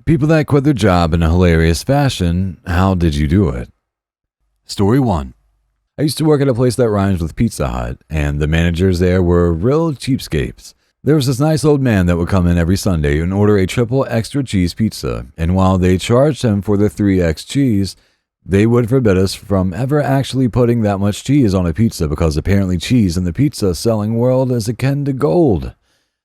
People that quit their job in a hilarious fashion, how did you do it? Story 1. I used to work at a place that rhymes with Pizza Hut, and the managers there were real cheapskates. There was this nice old man that would come in every Sunday and order a triple extra cheese pizza, and while they charged him for the 3x cheese, they would forbid us from ever actually putting that much cheese on a pizza because apparently cheese in the pizza selling world is akin to gold.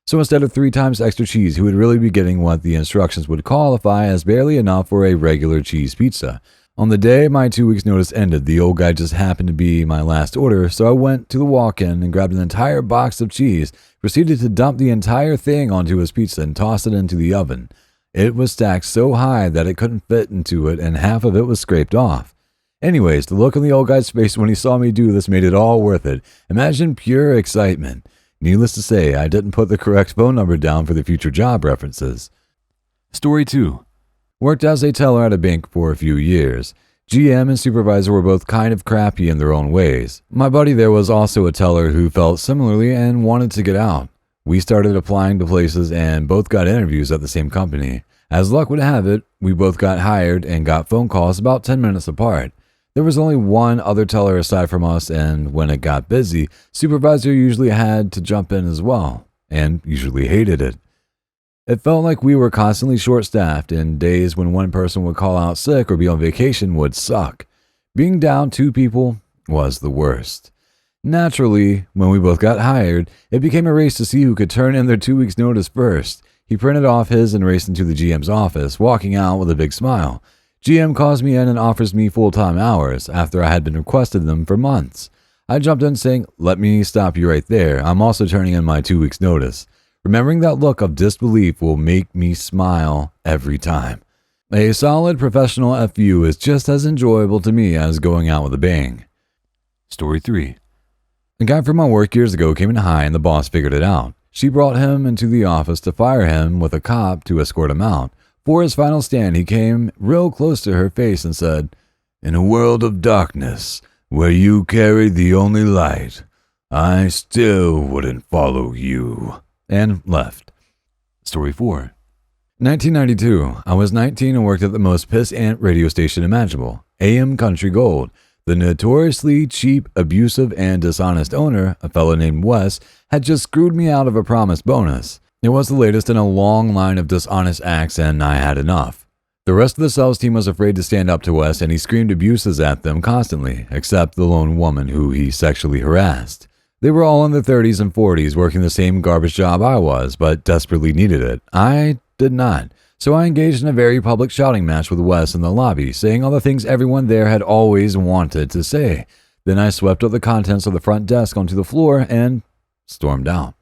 So instead of 3 times extra cheese, he would really be getting what the instructions would qualify as barely enough for a regular cheese pizza. On the day my 2 weeks notice ended, the old guy just happened to be my last order, so I went to the walk-in and grabbed an entire box of cheese, proceeded to dump the entire thing onto his pizza and toss it into the oven. It was stacked so high that it couldn't fit into it and half of it was scraped off. Anyways, the look on the old guy's face when he saw me do this made it all worth it. Imagine pure excitement. Needless to say, I didn't put the correct phone number down for the future job references. Story 2. Worked as a teller at a bank for a few years. GM and supervisor were both kind of crappy in their own ways. My buddy there was also a teller who felt similarly and wanted to get out. We started applying to places and both got interviews at the same company. As luck would have it, we both got hired and got phone calls about 10 minutes apart. There was only one other teller aside from us, and when it got busy, supervisor usually had to jump in as well, and usually hated it. It felt like we were constantly short-staffed, and days when one person would call out sick or be on vacation would suck. Being down 2 people was the worst. Naturally, when we both got hired, it became a race to see who could turn in their 2 weeks' notice first. He printed off his and raced into the GM's office, walking out with a big smile. GM calls me in and offers me full-time hours after I had been requested them for months. I jumped in saying, "Let me stop you right there. I'm also turning in my 2 weeks' notice." Remembering that look of disbelief will make me smile every time. A solid professional FU is just as enjoyable to me as going out with a bang. Story 3. A guy from my work years ago came in high and the boss figured it out. She brought him into the office to fire him with a cop to escort him out. For his final stand, he came real close to her face and said, "In a world of darkness, where you carry the only light, I still wouldn't follow you," and left. Story 4. 1992. I was 19 and worked at the most piss-ant radio station imaginable, AM Country Gold. The notoriously cheap, abusive, and dishonest owner, a fellow named Wes, had just screwed me out of a promised bonus. It was the latest in a long line of dishonest acts, and I had enough. The rest of the sales team was afraid to stand up to Wes, and he screamed abuses at them constantly, except the lone woman who he sexually harassed. They were all in their 30s and 40s working the same garbage job I was, but desperately needed it. I did not. So I engaged in a very public shouting match with Wes in the lobby, saying all the things everyone there had always wanted to say. Then I swept up the contents of the front desk onto the floor and stormed out.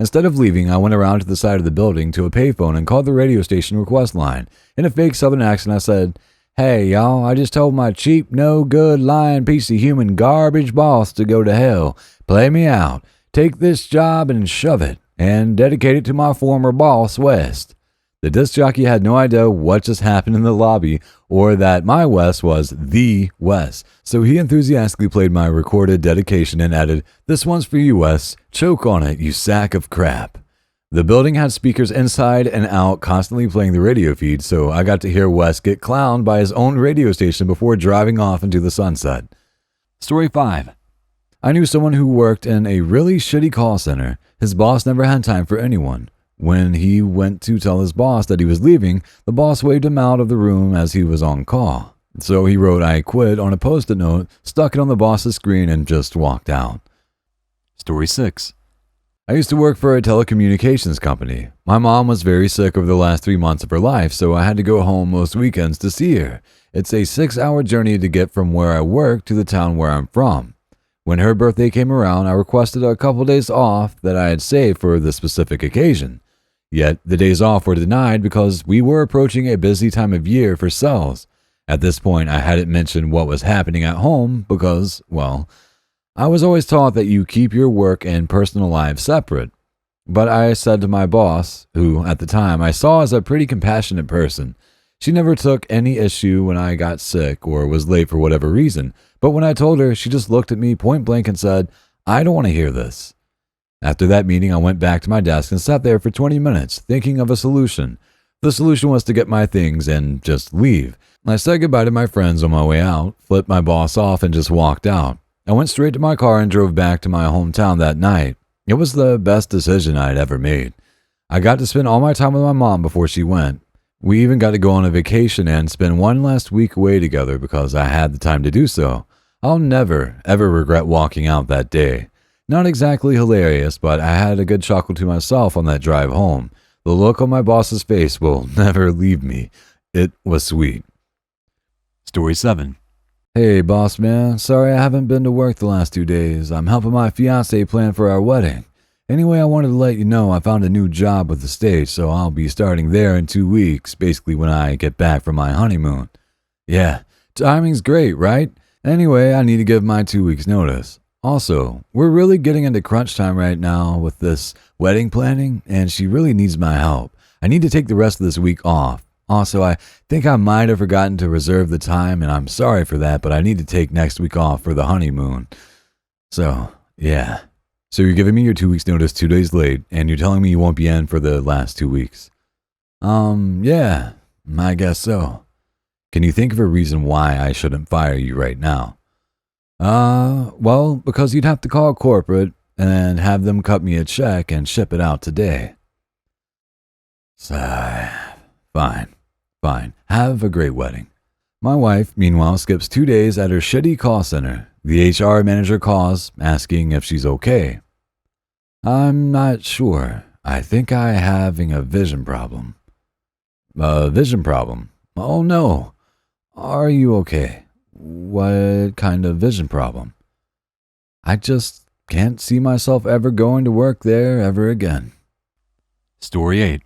Instead of leaving, I went around to the side of the building to a payphone and called the radio station request line. In a fake southern accent, I said, "Hey, y'all, I just told my cheap, no-good, lying piece of human garbage boss to go to hell. Play me out. Take this job and shove it, and dedicate it to my former boss, West." The disc jockey had no idea what just happened in the lobby or that my Wes was the Wes, so he enthusiastically played my recorded dedication and added, "This one's for you, Wes. Choke on it, you sack of crap." The building had speakers inside and out constantly playing the radio feed, so I got to hear Wes get clowned by his own radio station before driving off into the sunset. Story 5. I knew someone who worked in a really shitty call center. His boss never had time for anyone. When he went to tell his boss that he was leaving, the boss waved him out of the room as he was on call. So he wrote "I quit" on a post-it note, stuck it on the boss's screen, and just walked out. Story 6. I used to work for a telecommunications company. My mom was very sick over the last 3 months of her life, so I had to go home most weekends to see her. It's a 6-hour journey to get from where I work to the town where I'm from. When her birthday came around, I requested a couple days off that I had saved for the specific occasion. Yet, the days off were denied because we were approaching a busy time of year for sales. At this point, I hadn't mentioned what was happening at home because, well, I was always taught that you keep your work and personal lives separate. But I said to my boss, who at the time I saw as a pretty compassionate person, she never took any issue when I got sick or was late for whatever reason. But when I told her, she just looked at me point blank and said, "I don't want to hear this." After that meeting, I went back to my desk and sat there for 20 minutes, thinking of a solution. The solution was to get my things and just leave. I said goodbye to my friends on my way out, flipped my boss off, and just walked out. I went straight to my car and drove back to my hometown that night. It was the best decision I'd ever made. I got to spend all my time with my mom before she went. We even got to go on a vacation and spend one last week away together because I had the time to do so. I'll never, ever regret walking out that day. Not exactly hilarious, but I had a good chuckle to myself on that drive home. The look on my boss's face will never leave me. It was sweet. Story 7. Hey, boss man. Sorry I haven't been to work the last 2 days. I'm helping my fiancé plan for our wedding. Anyway, I wanted to let you know I found a new job with the state, so I'll be starting there in 2 weeks, basically when I get back from my honeymoon. Yeah, timing's great, right? Anyway, I need to give my 2 weeks notice. Also, we're really getting into crunch time right now with this wedding planning, and she really needs my help. I need to take the rest of this week off. Also, I think I might have forgotten to reserve the time, and I'm sorry for that, but I need to take next week off for the honeymoon. So, yeah. So you're giving me your 2 weeks notice 2 days late, and you're telling me you won't be in for the last 2 weeks. Yeah, I guess so. Can you think of a reason why I shouldn't fire you right now? Well, because you'd have to call corporate and have them cut me a check and ship it out today. Sigh. Fine. Have a great wedding. My wife, meanwhile, skips 2 days at her shitty call center. The HR manager calls, asking if she's okay. I'm not sure. I think I'm having a vision problem. A vision problem? Oh no. Are you okay? What kind of vision problem? I just can't see myself ever going to work there ever again. Story 8.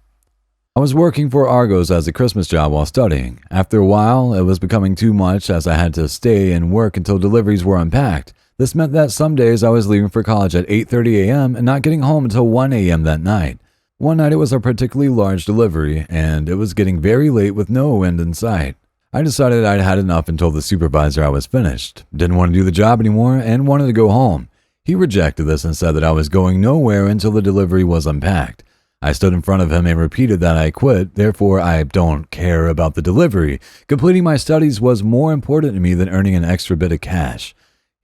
I was working for Argos as a Christmas job while studying. After a while, it was becoming too much as I had to stay and work until deliveries were unpacked. This meant that some days I was leaving for college at 8:30 a.m. and not getting home until 1 a.m. that night. One night it was a particularly large delivery, and it was getting very late with no end in sight. I decided I'd had enough and told the supervisor I was finished, didn't want to do the job anymore, and wanted to go home. He rejected this and said that I was going nowhere until the delivery was unpacked. I stood in front of him and repeated that I quit, therefore I don't care about the delivery. Completing my studies was more important to me than earning an extra bit of cash.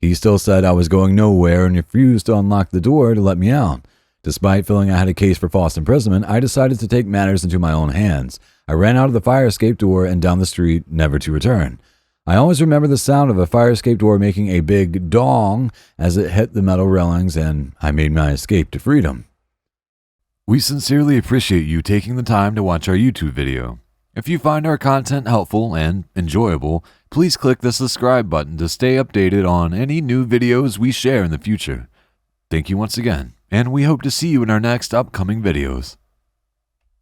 He still said I was going nowhere and refused to unlock the door to let me out. Despite feeling I had a case for false imprisonment, I decided to take matters into my own hands. I ran out of the fire escape door and down the street, never to return. I always remember the sound of a fire escape door making a big dong as it hit the metal railings, and I made my escape to freedom. We sincerely appreciate you taking the time to watch our YouTube video. If you find our content helpful and enjoyable, please click the subscribe button to stay updated on any new videos we share in the future. Thank you once again, and we hope to see you in our next upcoming videos.